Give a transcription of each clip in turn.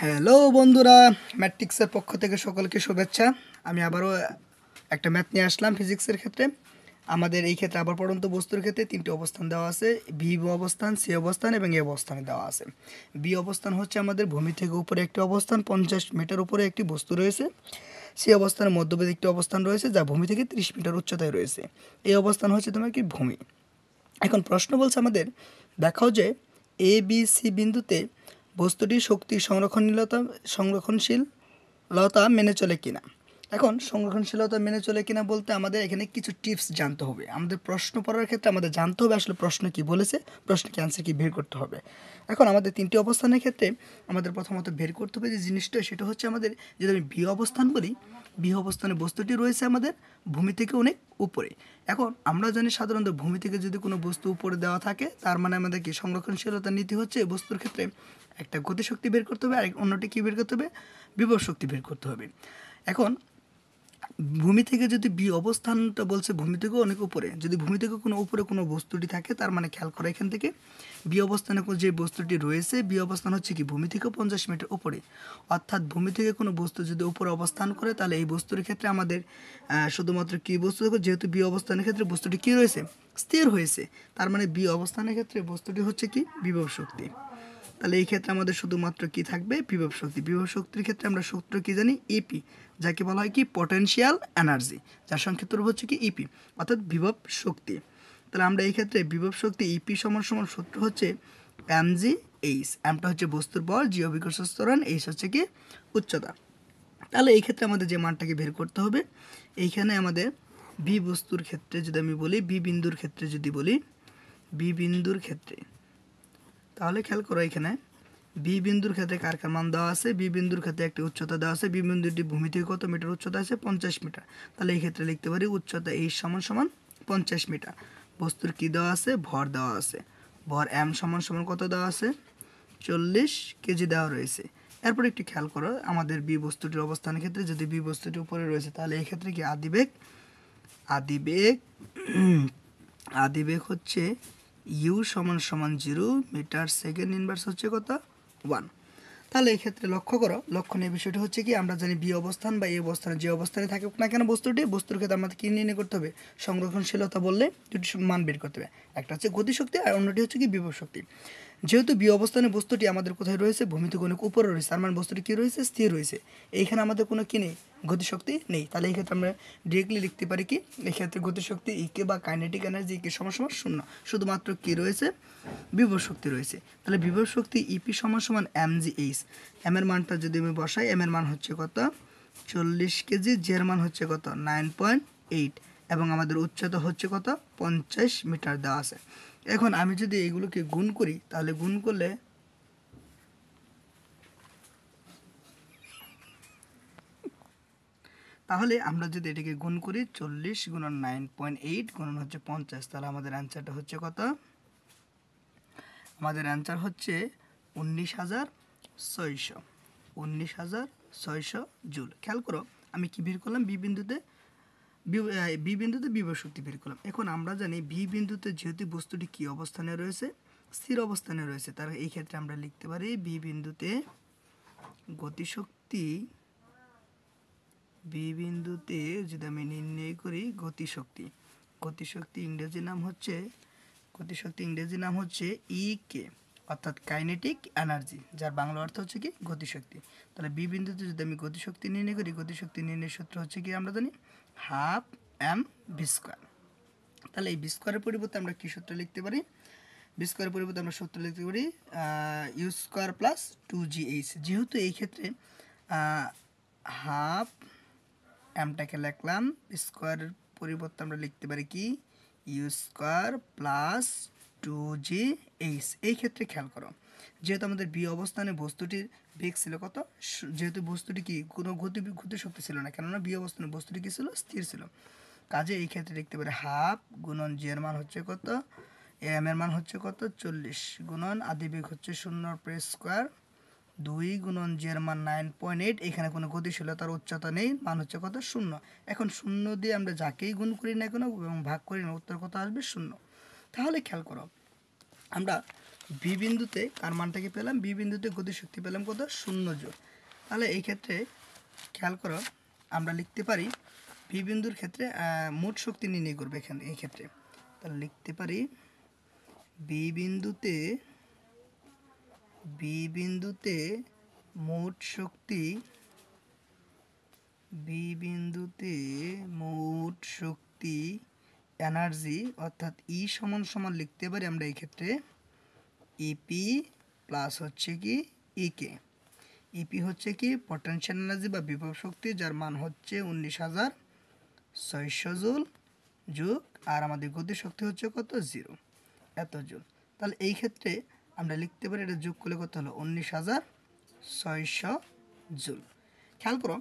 Hello বন্ধুরা, ম্যাট্রিক্সের পক্ষ থেকে সকলকে শুভেচ্ছা। আমি আবারও একটা ম্যাথ নিয়ে আসলাম ফিজিক্সের ক্ষেত্রে। আমাদের এই ক্ষেত্রে আবার পড়ন্ত বস্তুর ক্ষেত্রে তিনটি অবস্থান দেওয়া আছে, বি অবস্থান, সি অবস্থান এবং এ অবস্থানে দেওয়া আছে। বি অবস্থান হচ্ছে আমাদের ভূমি থেকে উপরে একটি অবস্থান, 50 মিটার উপরে একটি বস্তু রয়েছে। সি অবস্থানের মধ্যবর্তী একটি অবস্থান রয়েছে যা ভূমি থেকে 30 মিটার উচ্চতায় রয়েছে। এই অবস্থান হচ্ছে তোমার কি ভূমি। এখন প্রশ্ন বলছে আমাদের দেখাও যে এ বি সি বিন্দুতে বস্তুটির শক্তি সংরক্ষণশীলতা মেনে চলে কিনা। এখন সংরক্ষণশীলতা মেনে চলে কিনা বলতে আমাদের এখানে কিছু টিপস জানতে হবে। আমাদের প্রশ্ন পড়ার ক্ষেত্রে আমাদের জানতে হবে আসলে প্রশ্ন কি বলেছে, প্রশ্ন কি অ্যান্সার কি বের করতে হবে। এখন আমাদের তিনটি অবস্থানের ক্ষেত্রে আমাদের প্রথমত বের করতে হবে যে জিনিসটা, সেটা হচ্ছে আমাদের যদি আমি বি অবস্থান বলি, বি অবস্থানে বস্তুটি রয়েছে আমাদের ভূমি থেকে অনেক উপরে। এখন আমরা জানি সাধারণত ভূমি থেকে যদি কোনো বস্তু উপরে দেওয়া থাকে তার মানে আমাদের কি সংরক্ষণশীলতার নীতি হচ্ছে বস্তুর ক্ষেত্রে একটা গতিশক্তি বের করতে হবে, আর অন্যটি কী বের করতে হবে, বিভব শক্তি বের করতে হবে। এখন ভূমি থেকে যদি বি অবস্থানটা বলছে ভূমি থেকে অনেক উপরে, যদি ভূমি থেকে কোনো উপরে কোনো বস্তুটি থাকে তার মানে খেয়াল করো এখান থেকে বি অবস্থানে যে বস্তুটি রয়েছে, বি অবস্থান হচ্ছে কি ভূমি থেকে 50 মিটার উপরে। অর্থাৎ ভূমি থেকে কোনো বস্তু যদি উপরে অবস্থান করে তাহলে এই বস্তুর ক্ষেত্রে আমাদের শুধুমাত্র কী বস্তু দেখো, যেহেতু বি অবস্থানের ক্ষেত্রে বস্তুটি কী রয়েছে, স্থির হয়েছে, তার মানে বি অবস্থানের ক্ষেত্রে বস্তুটি হচ্ছে কি বিভব শক্তি। তাহলে এই ক্ষেত্রে আমাদের শুধুমাত্র কি থাকবে, বিভব শক্তি। বিভব শক্তির ক্ষেত্রে আমরা সূত্র কি জানি, ইপি, যাকে বলা হয় কি পটেনশিয়াল এনার্জি, যার সংক্ষিপ্ত রূপ হচ্ছে কি ইপি, অর্থাৎ বিভব শক্তি। তাহলে আমরা এই ক্ষেত্রে বিভব শক্তি ইপি সমান সমান সূত্র হচ্ছে এমজি এইচ। এমটা হচ্ছে বস্তুর বল, জি অভিকর্ষ ত্বরণ, এইচ হচ্ছে কি উচ্চতা। তাহলে এই ক্ষেত্রে আমাদের যে মানটাকে বের করতে হবে, এইখানে আমাদের বি বস্তুর ক্ষেত্রে যদি আমি বলি, বি বিন্দুর ক্ষেত্রে যদি বলি, বি বিন্দুর ক্ষেত্রে, তাহলে খেয়াল করো এখানে বি বিন্দুর ক্ষেত্রে কার কার মান দেওয়া আছে। বি বিন্দুর ক্ষেত্রে একটি উচ্চতা দেওয়া আছে, বি বিন্দুটি ভূমি থেকে কত মিটার উচ্চতা আছে, 50 মিটার। তাহলে এই ক্ষেত্রে লিখতে পারি উচ্চতা এইচ সমান সমান 50 মিটার। বস্তুর কি দেওয়া আছে, ভর দেওয়া আছে, ভর এম সমান সমান কত দেওয়া আছে, 40 কেজি দেওয়া রয়েছে। এরপর একটু খেয়াল করো আমাদের বি বস্তুটির অবস্থানের ক্ষেত্রে, যদি বি বস্তুটি উপরে রয়েছে তাহলে এই ক্ষেত্রে কি আদিবেগ আদিবেগ আদিবেগ হচ্ছে ইউ সমান সমান 0 মিটার সেকেন্ড ইনভার্স হচ্ছে কত 1। তাহলে এই ক্ষেত্রে লক্ষ্য করো, লক্ষণীয় বিষয়টি হচ্ছে কি আমরা জানি বি অবস্থান বা এই অবস্থানে যে অবস্থানে থাকুক না কেন বস্তুটি, বস্তুর ক্ষেত্রে আমাদের কী নির্ণয় করতে হবে, সংরক্ষণশীলতা বললে দুটি মান বের করতে হবে, একটা হচ্ছে গতিশক্তি আর অন্যটি হচ্ছে কি বিভব শক্তি। যেহেতু বি অবস্থানে বস্তুটি আমাদের কোথায় রয়েছে, ভূমি থেকে অনেক উপরে রয়েছে, তার মানে বস্তুটি কী রয়েছে, স্থির রয়েছে। এইখানে আমাদের কোনো কী নেই, গতিশক্তি নেই। তাহলে এই ক্ষেত্রে আমরা ডিরেক্টলি লিখতে পারি কি, এই ক্ষেত্রে গতিশক্তি ইকে বা কাইনেটিক এনার্জি ইকে সমান সমান শূন্য, শুধুমাত্র কী রয়েছে, বিভব শক্তি রয়েছে। তাহলে বিভব শক্তি ইপি সমান সমান এমজিএইচ। এম এর মানটা যদি আমি বসাই, এম এর মান হচ্ছে কত 40 কেজি, জি এর মান হচ্ছে কত 9.8 এবং আমাদের উচ্চতা হচ্ছে কত 50 মিটার দেওয়া আছে। এখন আমি যদি এগুলোকে গুণ করি তাহলে গুণ করলে আমরা যদি এটাকে গুণ করি 40 গুণন 9.8 গুণন হচ্ছে 50, তাহলে আমাদের অ্যান্সারটা হচ্ছে কত, আমাদের অ্যান্সার হচ্ছে 19,600 19,600 জুল। খেয়াল করো আমি কি বের করলাম, বি বিন্দুতে বিভব শক্তি বের করলাম। এখন আমরা জানি বি বিন্দুতে যেহেতু বস্তুটি কি অবস্থানে রয়েছে, স্থির অবস্থানে রয়েছে, তার এই ক্ষেত্রে আমরা লিখতে পারি বি বিন্দুতে গতিশক্তি, বি বিন্দুতে যদি আমি নির্ণয় করি গতিশক্তি, গতিশক্তি ইংরেজি নাম হচ্ছে ই কে, অর্থাৎ কাইনেটিক এনার্জি, যার বাংলা অর্থ হচ্ছে কি গতিশক্তি। তাহলে বি বিন্দুতে যদি আমি গতিশক্তি নির্ণয় করি, গতিশক্তি নির্ণয়ের সূত্র হচ্ছে কি আমরা জানি হাফ এম ভি স্কোয়ার। তাহলে এই ভি স্কোয়ারের পরিবর্তে আমরা কী সূত্র লিখতে পারি, ভি স্কোয়ারের পরিবর্তে আমরা সূত্র লিখতে পারি ইউ স্কোয়ার প্লাস 2GH। যেহেতু এই ক্ষেত্রে হাফ এমটাকে লিখলাম, স্কোয়ারের পরিবর্তে আমরা লিখতে পারি কি ইউ স্কোয়ার প্লাস 2GH। এই ক্ষেত্রে খেয়াল করো যেহেতু আমাদের বি অবস্থানে বস্তুটির বেগ ছিল কত, যেহেতু বস্তুটি কি কোনো গতিশক্তি ছিল না, কেননা বি অবস্থানে বস্তুটি কি ছিল, স্থির ছিল, কাজে এই ক্ষেত্রে লিখতে পারি হাফ গুণন জি এর মান হচ্ছে কত, এম এর মান হচ্ছে কত 40 গুণন আদিবেগ হচ্ছে 0 স্কোয়ার 2 গুণন জি এর মান 9.8, এখানে কোনো গতিশীলতার উচ্চতা নেই, মান হচ্ছে কত 0। এখন 0 দিয়ে আমরা যাকেই গুণ করি না কেন এবং ভাগ করি না উত্তর কত আসবে 0। তাহলে খেয়াল করো আমরা বি বিন্দুতে কার মানটাকে পেলাম, বি বিন্দুতে গতিশক্তি পেলাম কত, 0 জুল। তাহলে এই ক্ষেত্রে খেয়াল করো আমরা লিখতে পারি বি বিন্দুর ক্ষেত্রে মোট শক্তি নির্ণয় করবে এখানে এই ক্ষেত্রে। তাহলে লিখতে পারি বি বিন্দুতে মোট শক্তি, বি বিন্দুতে মোট শক্তি এনার্জি অর্থাৎ ই সমান সমান লিখতে পারি আমরা এই ক্ষেত্রে ইপি প্লাস হচ্ছে কি ইকে। ইপি হচ্ছে কি পটেনশিয়াল এনার্জি বা বিভব শক্তি, যার মান হচ্ছে 19,600 জুল, যোগ আর আমাদের গতি শক্তি হচ্ছে কত, 0 এত জুল। তাহলে এই ক্ষেত্রে আমরা লিখতে পারি এটা যোগ করলে কত হলো, 19,600 জুল। খেয়াল করো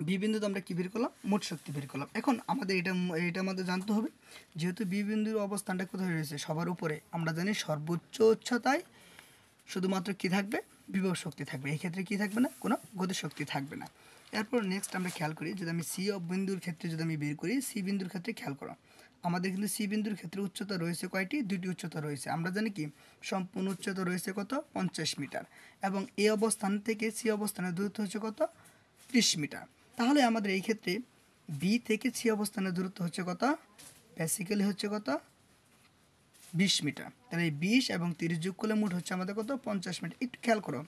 বি বিন্দুতে আমরা কী বের করলাম, মোট শক্তি বের করলাম। এখন আমাদের এটা আমাদের জানতে হবে, যেহেতু বি বিন্দুর অবস্থানটা কোথায় রয়েছে, সবার উপরে। আমরা জানি সর্বোচ্চ উচ্চতায় শুধুমাত্র কি থাকবে, বিভব শক্তি থাকবে। এই ক্ষেত্রে কি থাকবে না, কোনো গতিশক্তি থাকবে না। এরপর নেক্সট আমরা খেয়াল করি, যদি আমি সি বিন্দুর ক্ষেত্রে যদি আমি বের করি, সি বিন্দুর ক্ষেত্রে খেয়াল করো আমাদের কিন্তু সি বিন্দুর ক্ষেত্রে উচ্চতা রয়েছে কয়টি, 2টি উচ্চতা রয়েছে। আমরা জানি কি সম্পূর্ণ উচ্চতা রয়েছে কত, 50 মিটার, এবং এই অবস্থান থেকে সি অবস্থানের দূরত্ব হচ্ছে কত, 30 মিটার। তাহলে আমাদের এই ক্ষেত্রে বি থেকে সি অবস্থানের দূরত্ব হচ্ছে কত, বেসিক্যালি হচ্ছে কত, 20 মিটার। তাহলে এই 20 এবং 30 যোগ করলে মোট হচ্ছে আমাদের কত, 50 মিটার। একটু খেয়াল করো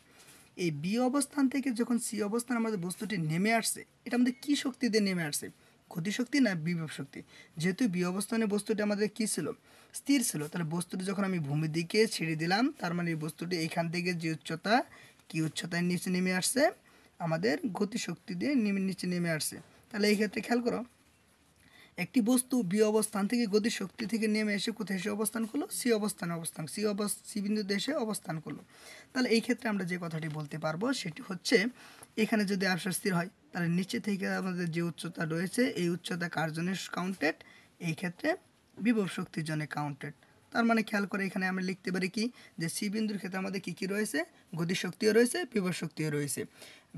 এই বি অবস্থান থেকে যখন সি অবস্থান আমাদের বস্তুটি নেমে আসছে, এটা আমাদের কী শক্তি দিয়ে নেমে আসছে, গতিশক্তি না বিভব শক্তি? যেহেতু বি অবস্থানে বস্তুটি আমাদের কী ছিল, স্থির ছিল, তাহলে বস্তুটি যখন আমি ভূমির দিকে ছেড়ে দিলাম, তার মানে এই বস্তুটি এইখান থেকে যে উচ্চতা, কি উচ্চতায় নিচে নেমে আসছে, আমাদের গতিশক্তি দিয়ে নিচে নেমে আসছে। তাহলে এই ক্ষেত্রে খেয়াল করো একটি বস্তু বি অবস্থান থেকে গতিশক্তি থেকে নেমে এসে কোথায় এসে অবস্থান করলো, সি বিন্দুতে এসে অবস্থান করলো। তাহলে এই ক্ষেত্রে আমরা যে কথাটি বলতে পারবো সেটি হচ্ছে, এখানে যদি আসা স্থির হয়, তাহলে নিচে থেকে আমাদের যে উচ্চতা রয়েছে, এই উচ্চতা কার জন্য কাউন্টেড, এই ক্ষেত্রে বিভব শক্তির জন্য কাউন্টেড। তার মানে খেয়াল করে এখানে আমরা লিখতে পারি কি, যে সি বিন্দুর ক্ষেত্রে আমাদের কী কী রয়েছে, গতিশক্তিও রয়েছে, বিভব শক্তিও রয়েছে।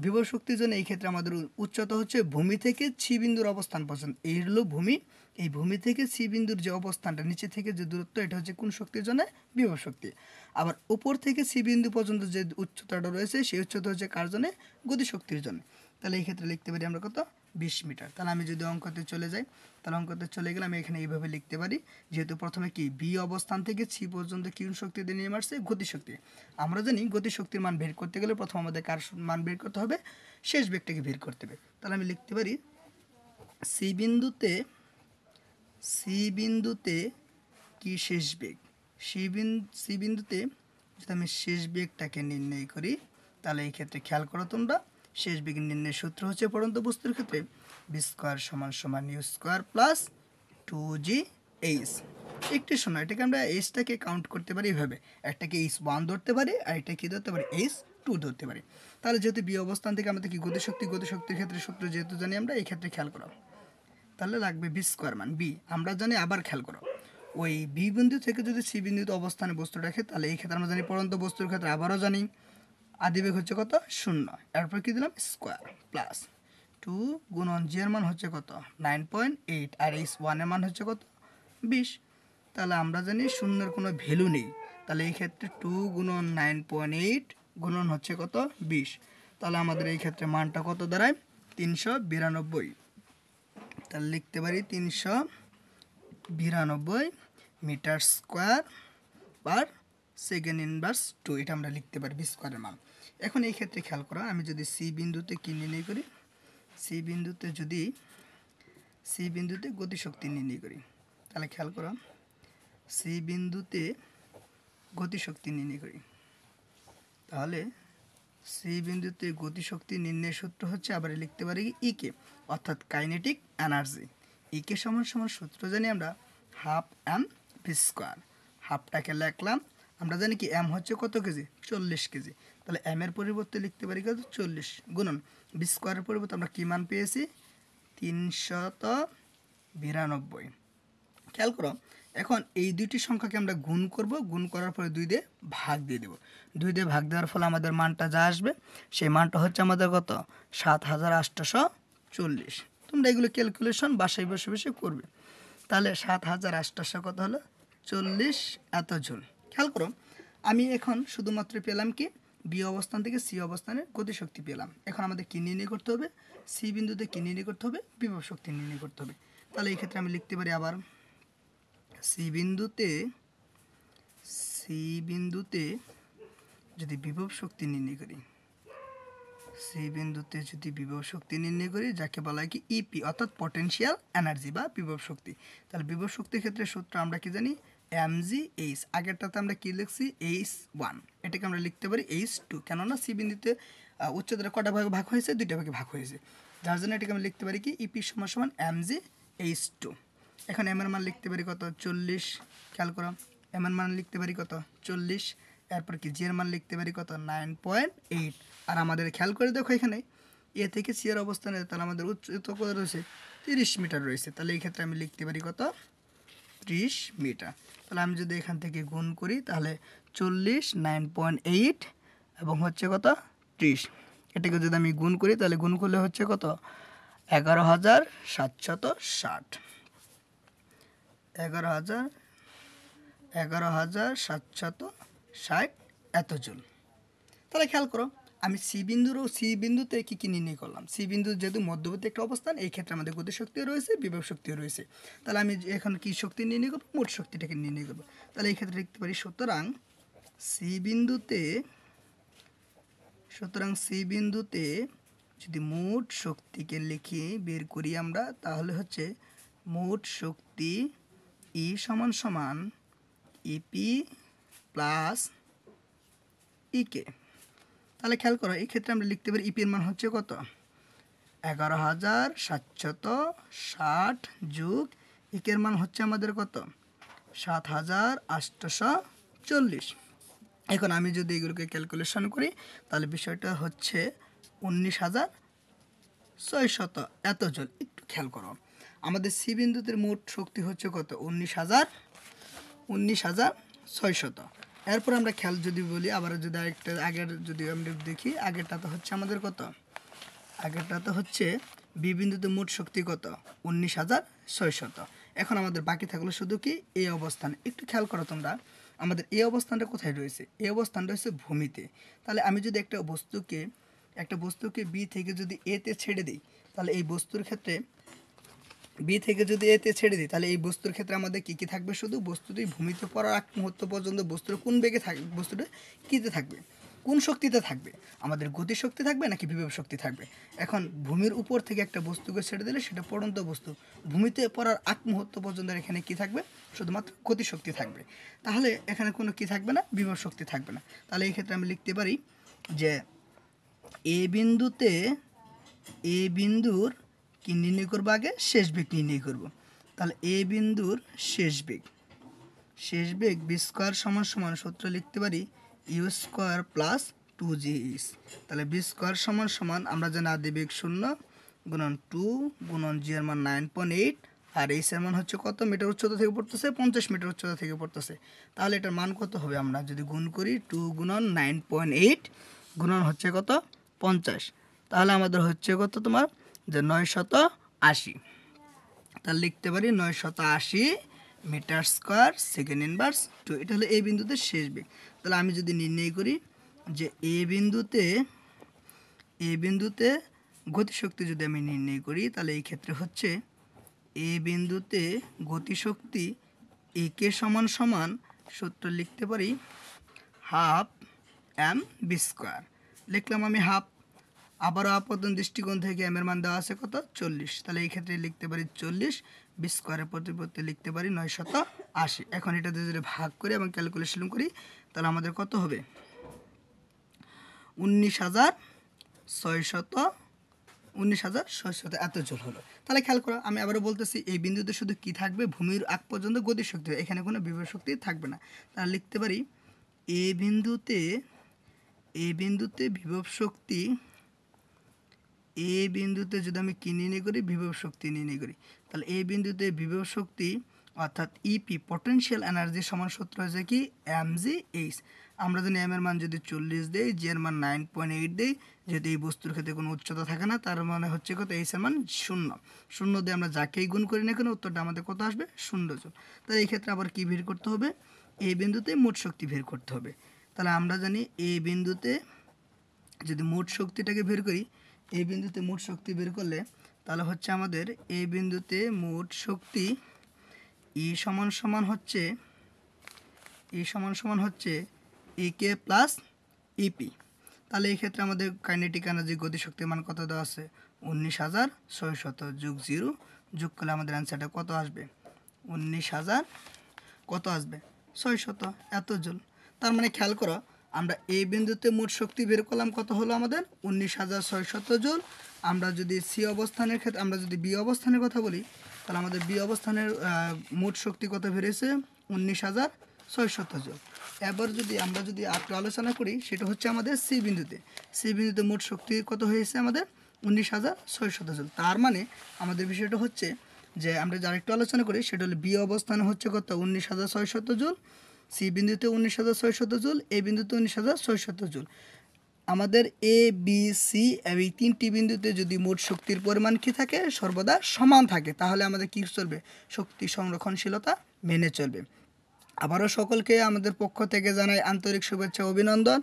বিভব শক্তির জন্য এই ক্ষেত্রে আমাদের উচ্চতা হচ্ছে ভূমি থেকে সি বিন্দুর অবস্থান পর্যন্ত, এই হলো ভূমি। এই ভূমি থেকে সি বিন্দুর যে অবস্থানটা, নিচে থেকে যে দূরত্ব, এটা হচ্ছে কোন শক্তির জন্য, বিভব শক্তি। আবার উপর থেকে সি বিন্দু পর্যন্ত যে উচ্চতাটা রয়েছে, সেই উচ্চতা হচ্ছে কার জন্য, গতিশক্তির জন্য। তাহলে এই ক্ষেত্রে লিখতে পারি আমরা কত, 20 মিটার। তাহলে আমি যদি অঙ্কতে চলে যাই, তাহলে অঙ্কতে চলে গেলে আমি এখানে এইভাবে লিখতে পারি, যেহেতু প্রথমে কি বি অবস্থান থেকে সি পর্যন্ত কোন শক্তি দিয়ে নিয়ে আসছে, গতিশক্তি। আমরা জানি গতিশক্তির মান বের করতে গেলে প্রথম আমাদের কার মান বের করতে হবে, শেষ বেগটাকে বের করতে হবে। তাহলে আমি লিখতে পারি সি বিন্দুতে কি শেষ বেগ, সি বিন্দুতে যদি আমি শেষ বেগটাকে নির্ণয় করি, তাহলে এই ক্ষেত্রে খেয়াল করো তোমরা, শেষ বেগ নির্ণয়ের সূত্র হচ্ছে পড়ন্ত বস্তুর ক্ষেত্রে বি স্কোয়ার সমান সমান ইউ স্কোয়ার প্লাস 2gh। একটি সময় এটাকে আমরা এইচটাকে কাউন্ট করতে পারি এভাবে, একটাকে H1 ধরতে পারি, আর এটা কি ধরতে পারি, H2 ধরতে পারি। তাহলে যেহেতু বি অবস্থান থেকে আমাদের কি গতিশক্তির ক্ষেত্রে সূত্র যেহেতু জানি আমরা, এই ক্ষেত্রে খেয়াল করো তাহলে লাগবে বি স্কোয়ার মান বি, আমরা জানি। আবার খেয়াল করো ওই বি বিন্দু থেকে যদি সি বিন্দুতে অবস্থানে বস্তু রাখে, তাহলে এই ক্ষেত্রে আমরা জানি পড়ন্ত বস্তুর ক্ষেত্রে আবারও জানি আদিবেগ হচ্ছে কত, 0। এরপর কি দিলাম, স্কোয়ার প্লাস 2 গুণন জি এর মান হচ্ছে কত, 9.8, আর H1 এর মান হচ্ছে কত, 20। তাহলে আমরা জানি শূন্যের কোনো ভ্যালু নেই, তাহলে এই ক্ষেত্রে 2 গুণন 9.8 গুণন হচ্ছে কত, 20। তাহলে আমাদের এই ক্ষেত্রে মানটা কত দাঁড়ায়, 392। তাহলে লিখতে পারি 392 metre square per second inverse 2, এটা আমরা লিখতে পারি বি স্কোয়ারের মান। এখন এই ক্ষেত্রে খেয়াল করো আমি যদি সি বিন্দুতে কি নির্ণয় করি, সি বিন্দুতে গতিশক্তি নির্ণয় করি, তাহলে খেয়াল করো সি বিন্দুতে গতিশক্তি নির্ণয় করি, তাহলে সি বিন্দুতে গতিশক্তি নির্ণয়ের সূত্র হচ্ছে, আবার লিখতে পারি ইকে, অর্থাৎ কাইনেটিক এনার্জি। ইকে সমান সমান সূত্র জানি আমরা হাফ এম ভি স্কোয়ার। হাফটাকে লিখলাম, আমরা জানি কি এম হচ্ছে কত কেজি, 40 কেজি। তাহলে এম এর পরিবর্তে লিখতে পারি কত, 40 গুণন ভি স্কোয়ারের পরিবর্তে আমরা কী মান পেয়েছি, 392। খেয়াল করো এখন এই দুইটি সংখ্যাকে আমরা গুণ করব, গুণ করার পরে 2 দিয়ে ভাগ দিয়ে দেবো। 2 দিয়ে ভাগ দেওয়ার ফলে আমাদের মানটা যা আসবে, সেই মানটা হচ্ছে আমাদের কত, 7840। তোমরা এগুলো ক্যালকুলেশন বাসায় বসে বসে করবে। তাহলে 7840 কত হলো, 40 এত জুল। খেয়াল করো আমি এখন শুধুমাত্র পেলাম কি বি অবস্থান থেকে সি অবস্থানের গতিশক্তি পেলাম। এখন আমাদের কী নির্ণয় করতে হবে, সি বিন্দুতে কী নির্ণয় করতে হবে, বিভব শক্তি নির্ণয় করতে হবে। তাহলে এই ক্ষেত্রে আমি লিখতে পারি আবার সি বিন্দুতে যদি বিভব শক্তি নির্ণয় করি, সি বিন্দুতে যদি বিভব শক্তি নির্ণয় করি যাকে বলা হয় কি ইপি অর্থাৎ পটেনশিয়াল এনার্জি বা বিভব শক্তি। তাহলে বিভব শক্তির ক্ষেত্রে সূত্র আমরা কি জানি mgh, আগেরটাতে আমরা কি লিখছি h1, এটাকে আমরা লিখতে পারি h2, কেননা সি বিন্দুতে উচ্চতার কটা ভাগে ভাগ হয়েছে, দুইটা ভাগে ভাগ হয়েছে, যার জন্য এটাকে আমরা লিখতে পারি কি ইপি সমান সমান mgh2। এখন এম এর মান লিখতে পারি কত 40, খেয়াল করো এম এর মান লিখতে পারি কত 40, এরপর কি জি এর মান লিখতে পারি কত 9.8। আর আমাদের খেয়াল করে দেখো এখানে এ থেকে সি এর অবস্থানে তাহলে আমাদের উচ্চতা কত রয়েছে 30 মিটার রয়েছে। তাহলে এই ক্ষেত্রে আমি লিখতে পারি কত 30 মিটার। তাহলে আমি যদি এখান থেকে গুণ করি তাহলে 40 9.8 এবং হচ্ছে কত 30, এটাকে যদি আমি গুণ করি তাহলে গুণ করলে হচ্ছে কত 11,760, 11,760 এত জুল। তাহলে খেয়াল করো আমি সি বিন্দুতে কী কী নির্ণয় করলাম। সি বিন্দু যেহেতু মধ্যবর্তী একটা অবস্থান, এই ক্ষেত্রে আমাদের গতিশক্তিও রয়েছে, বিভব শক্তিও রয়েছে। তাহলে আমি এখন কি শক্তি নির্ণয় করবো, মোট শক্তিটাকে নির্ণয় করবো। তাহলে এই ক্ষেত্রে লিখতে পারি সুতরাং সি বিন্দুতে যদি মোট শক্তিকে লিখে বের করি আমরা, তাহলে হচ্ছে মোট শক্তি ই সমান সমান ইপি প্লাস ইকে। তাহলে খেয়াল করো এই ক্ষেত্রে আমরা লিখতে পারি ইপির মান হচ্ছে কত 11,760 যুগ ইকের মান হচ্ছে আমাদের কত 7,840। এখন আমি যদি এগুলোকে ক্যালকুলেশন করি তাহলে বিষয়টা হচ্ছে 19,600 এত জুল। একটু খেয়াল করো আমাদের সি বিন্দুতে মোট শক্তি হচ্ছে কত 19,600। এরপর আমরা খেয়াল যদি বলি আবার যদি আরেকটা আগের যদি আমরা দেখি, আগেরটাতে হচ্ছে আমাদের কত, আগেরটাতে হচ্ছে বি বিন্দুতে মোট শক্তি কত 19,600। এখন আমাদের বাকি থাকলো শুধু কি এই অবস্থান। একটু খেয়াল করো তোমরা আমাদের এই অবস্থানটা কোথায় রয়েছে, এই অবস্থানটা হচ্ছে ভূমিতে। তাহলে আমি যদি একটা বস্তুকে বি থেকে যদি এতে ছেড়ে দিই, তাহলে এই বস্তুর ক্ষেত্রে বি থেকে যদি এতে ছেড়ে দিই তাহলে এই বস্তুর ক্ষেত্রে আমাদের কী কী থাকবে, শুধু বস্তুটি ভূমিতে পড়ার আগ মুহূর্ত পর্যন্ত বস্তুর কোন বেগে থাকবে, বস্তুটা কীতে থাকবে, কোন শক্তিতে থাকবে, আমাদের গতিশক্তি থাকবে নাকি বিভব শক্তি থাকবে। এখন ভূমির উপর থেকে একটা বস্তুকে ছেড়ে দিলে সেটা পড়ন্ত বস্তু, ভূমিতে পড়ার আগ মুহূর্ত পর্যন্ত এখানে কি থাকবে, শুধুমাত্র গতিশক্তি থাকবে। তাহলে এখানে কোনো কি থাকবে না, বিভব শক্তি থাকবে না। তাহলে এই ক্ষেত্রে আমি লিখতে পারি যে এ বিন্দুর কি নির্ণয় করবো, আগে শেষ বেগ নির্ণয় করব। তাহলে এ বিন্দুর শেষ বেগ বি স্কোয়ার সমান সমান সূত্র লিখতে পারি ইউ স্কোয়ার প্লাস 2gh। তাহলে বি স্কোয়ার সমান সমান আমরা জানি আদি বেগ 0 গুণন 2 গুণন জি এর মান 9.8 আর এইচ এর মান হচ্ছে কত মিটার উচ্চতা থেকে পড়তেছে, 50 মিটার উচ্চতা থেকে পড়তেছে। তাহলে এটার মান কত হবে, আমরা যদি গুণ করি 2 গুণন 9.8 গুণন হচ্ছে কত 50, তাহলে আমাদের হচ্ছে কত তোমার যে 980। তাহলে লিখতে পারি 980 মিটার স্কোয়ার সেকেন্ড ইনভার্স 2। এটা হলো এই বিন্দুতে শেষ বেগ। তাহলে আমি যদি নির্ণয় করি যে এ বিন্দুতে গতিশক্তি যদি আমি নির্ণয় করি, তাহলে এই ক্ষেত্রে হচ্ছে এ বিন্দুতে গতিশক্তি একে সমান সমান সূত্র লিখতে পারি হাফ এম বি স্কোয়ার। লিখলাম আমি হাফ, আবারও আপতন দৃষ্টিকোণ থেকে এম এর মান দেওয়া আছে কত 40। তাহলে এই ক্ষেত্রে লিখতে পারি 40 বি স্কোয়ারের পরিবর্তে লিখতে পারি 980। এখন এটাতে যদি ভাগ করি এবং ক্যালকুলেশন করি তাহলে আমাদের কত হবে 19,600 এত জুল হলো। তাহলে খেয়াল করো আমি আবারও বলতেছি এই বিন্দুতে শুধু কি থাকবে, ভূমির আগ পর্যন্ত গতিশক্তি, এখানে কোনো বিভব শক্তি থাকবে না। তাহলে লিখতে পারি এ বিন্দুতে বিভব শক্তি, এ বিন্দুতে যদি আমি কি নির্ণয় করি, বিভব শক্তি নির্ণয় করি, তাহলে এই বিন্দুতে বিভব শক্তি অর্থাৎ ইপি পটেনশিয়াল এনার্জি সমান সূত্র হয়েছে কি mgh। আমরা যদি এম এর মান যদি 40 দেই, জি এর মান 9.8 দেই, যেহেতু এই বস্তুর ক্ষেত্রে কোনো উচ্চতা থাকে না, তার মানে হচ্ছে কত এইচ এর মান 0 দিয়ে আমরা যাকেই গুণ করি না কেন উত্তরটা আমাদের কত আসবে 0 জুল। তাহলে এই ক্ষেত্রে আবার কি বের করতে হবে, এই বিন্দুতে মোট শক্তি বের করতে হবে। তাহলে আমরা জানি এই বিন্দুতে যদি মোট শক্তিটাকে বের করি, এই বিন্দুতে মোট শক্তি বের করলে তাহলে হচ্ছে আমাদের এই বিন্দুতে মোট শক্তি ই সমান সমান হচ্ছে কে প্লাস ইপি। তাহলে এই ক্ষেত্রে আমাদের কাইনেটিক এনার্জি গতিশক্তির মান কত দেওয়া আছে, 19,600 যোগ 0 যোগ করলে আমাদের অ্যান্সারটা কত আসবে, 19,000 কত আসবে 600 এত জুল। তার মানে খেয়াল করো, আমরা এই বিন্দুতে মোট শক্তি বের করলাম কত হলো আমাদের 19,600 জুল। আমরা যদি সি অবস্থানের ক্ষেত্রে, আমরা যদি বি অবস্থানের কথা বলি, তাহলে আমাদের বি অবস্থানের মোট শক্তি কত বেরিয়েছে 19,600 জুল। এবার আমরা যদি একটু আলোচনা করি, সেটা হচ্ছে আমাদের সি বিন্দুতে মোট শক্তি কত হয়েছে আমাদের 19,600 জুল। তার মানে আমাদের বিষয়টা হচ্ছে যে আমরা যারা একটু আলোচনা করি, সেটা হলো বি অবস্থানে হচ্ছে কত 19,600 জুল, সি বিন্দুতে 19,600 জুল, এই বিন্দুতে 19,600 জুল। আমাদের এ বি সি এই তিনটি বিন্দুতে যদি মোট শক্তির পরিমাণ কী থাকে, সর্বদা সমান থাকে, তাহলে আমাদের কী চলবে, শক্তি সংরক্ষণশীলতা মেনে চলবে। আবারও সকলকে আমাদের পক্ষ থেকে জানাই আন্তরিক শুভেচ্ছা অভিনন্দন।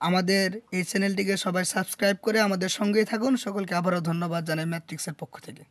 আমাদের এই চ্যানেলটিকে সবাই সাবস্ক্রাইব করে আমাদের সঙ্গেই থাকুন। সকলকে আবারও ধন্যবাদ জানাই ম্যাট্রিক্সের পক্ষ থেকে।